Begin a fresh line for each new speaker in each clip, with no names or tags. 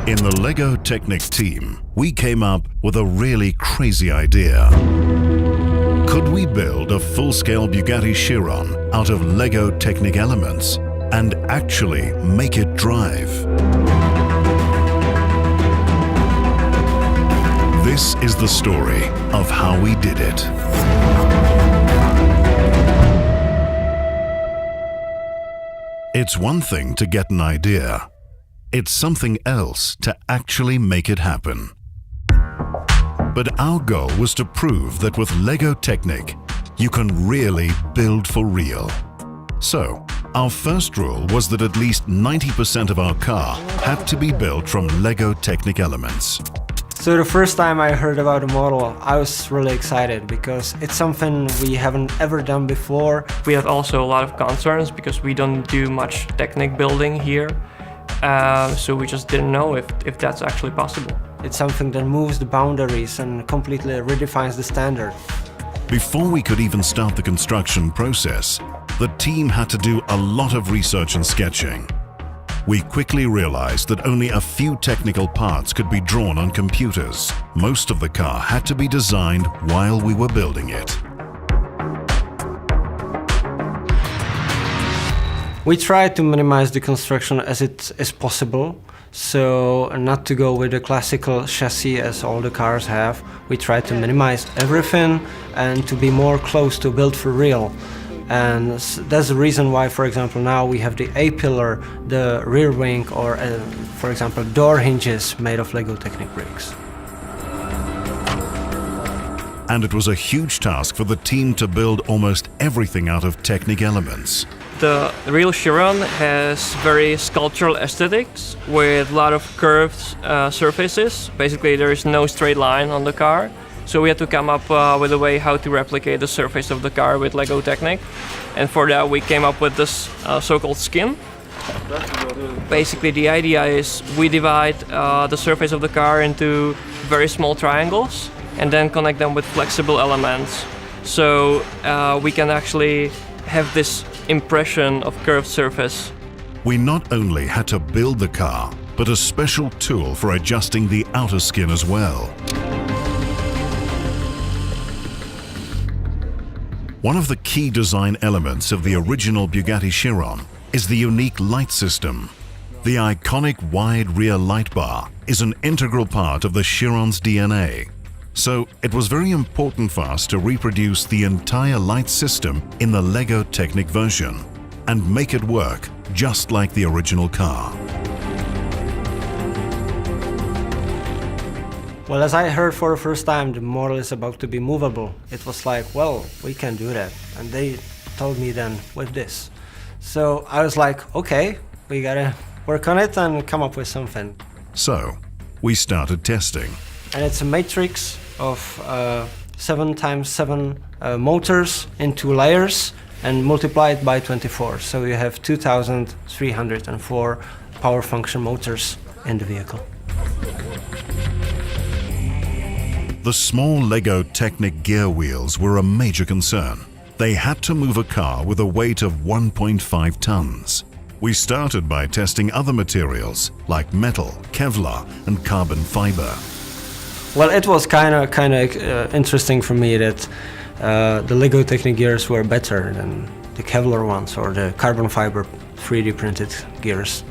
In the LEGO Technic team, we came up with a really crazy idea. Could we build a full-scale Bugatti Chiron out of LEGO Technic elements and actually make it drive? This is the story of how we did it. It's one thing to get an idea. It's something else to actually make it happen. But our goal was to prove that with LEGO Technic, you can really build for real. So, our first rule was that at least 90% of our car had to be built from LEGO Technic elements.
So the first time I heard about the model, I was really excited because it's something we haven't ever done before.
We had also a lot of concerns because we don't do much Technic building here. So we just didn't know if that's actually possible.
It's something that moves the boundaries and completely redefines the standard.
Before we could even start the construction process, the team had to do a lot of research and sketching. We quickly realized that only a few technical parts could be drawn on computers. Most of the car had to be designed while we were building it.
We tried to minimize the construction as it is possible, so not to go with the classical chassis as all the cars have. We tried to minimize everything and to be more close to build for real. And that's the reason why, for example, now we have the A-pillar, the rear wing, or for example, door hinges made of LEGO Technic bricks.
And it was a huge task for the team to build almost everything out of Technic elements.
The real Chiron has very sculptural aesthetics with a lot of curved surfaces. Basically, there is no straight line on the car. So we had to come up with a way how to replicate the surface of the car with LEGO Technic. And for that we came up with this so-called skin. Basically the idea is we divide the surface of the car into very small triangles and then connect them with flexible elements. So we can actually have this impression of curved surface.
We not only had to build the car, but a special tool for adjusting the outer skin as well. One of the key design elements of the original Bugatti Chiron is the unique light system. The iconic wide rear light bar is an integral part of the Chiron's DNA. So it was very important for us to reproduce the entire light system in the LEGO Technic version and make it work just like the original car.
Well, as I heard for the first time, the model is about to be movable. It was like, well, we can do that. And they told me then with this. So I was like, okay, we gotta work on it and come up with something.
So we started testing.
And it's a matrix of 7x7 motors in 2 layers and multiplied by 24. So you have 2,304 power function motors in the vehicle.
The small LEGO Technic gear wheels were a major concern. They had to move a car with a weight of 1.5 tons. We started by testing other materials like metal, Kevlar and carbon fiber.
Well, it was kind of interesting for me that the LEGO Technic gears were better than the Kevlar ones or the carbon fiber 3D printed gears.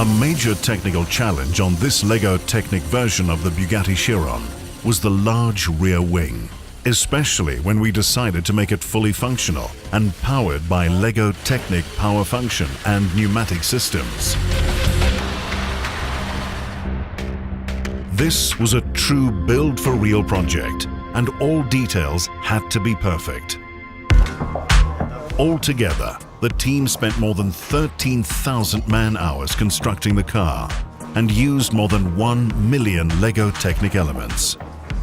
A major technical challenge on this LEGO Technic version of the Bugatti Chiron was the large rear wing, especially when we decided to make it fully functional and powered by LEGO Technic power function and pneumatic systems. This was a true build-for-real project, and all details had to be perfect. Altogether, the team spent more than 13,000 man-hours constructing the car and used more than 1 million LEGO Technic elements.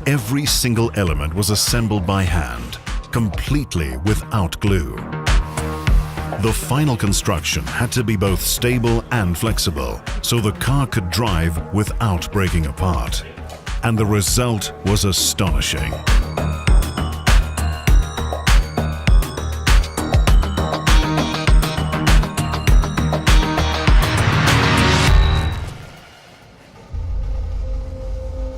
Every single element was assembled by hand, completely without glue. The final construction had to be both stable and flexible, so the car could drive without breaking apart. And the result was astonishing.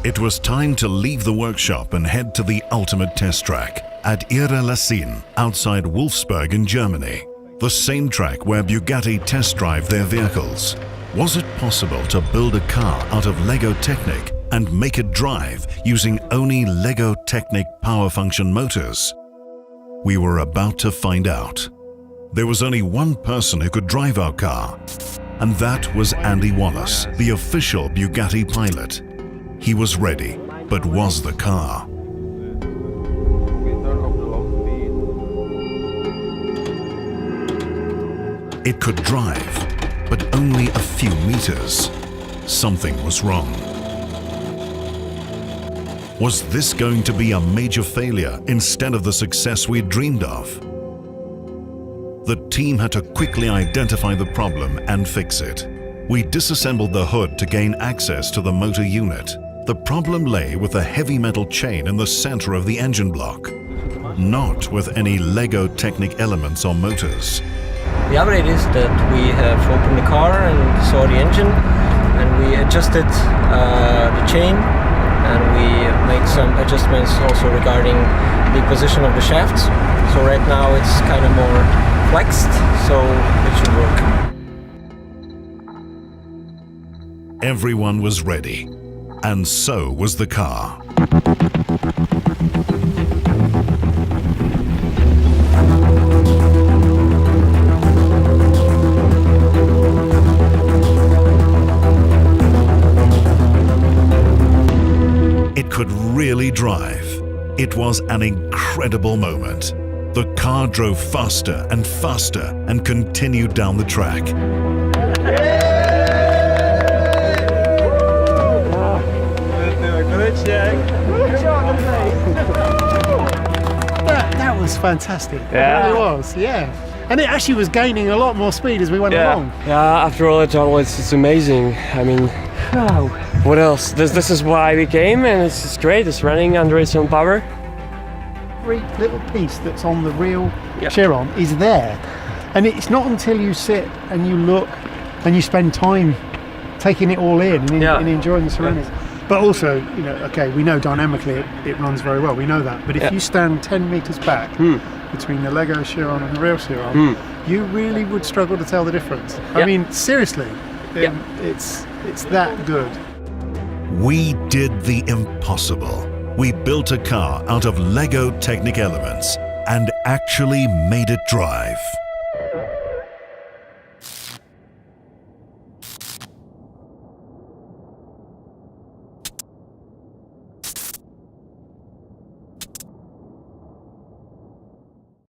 It was time to leave the workshop and head to the ultimate test track at Ihre outside Wolfsburg in Germany. The same track where Bugatti test drive their vehicles. Was it possible to build a car out of LEGO Technic and make it drive using only LEGO Technic power function motors? We were about to find out. There was only one person who could drive our car, and that was Andy Wallace, the official Bugatti pilot. He was ready, but was the car? It could drive, but only a few meters. Something was wrong. Was this going to be a major failure instead of the success we dreamed of? The team had to quickly identify the problem and fix it. We disassembled the hood to gain access to the motor unit. The problem lay with a heavy metal chain in the center of the engine block, not with any LEGO Technic elements or motors.
The update is that we have opened the car and saw the engine, and we adjusted the chain, and we made some adjustments also regarding the position of the shafts. So right now it's kind of more flexed, so it should work.
Everyone was ready, and so was the car. It could really drive. It was an incredible moment. The car drove faster and faster and continued down the track.
That was fantastic. Yeah. It really was, yeah. And it actually was gaining a lot more speed as we went along.
Yeah, after all it's amazing. I mean, wow. What else? This is why we came, and it's great. It's running under its own power.
Every little piece that's on the real Chiron is there. And it's not until you sit and you look and you spend time taking it all in and enjoying the surroundings. But also, you know, okay, we know dynamically it runs very well, we know that. But if you stand 10 meters back between the LEGO Chiron and the real Chiron, you really would struggle to tell the difference. I mean, seriously, it's that good.
We did the impossible. We built a car out of LEGO Technic elements and actually made it drive.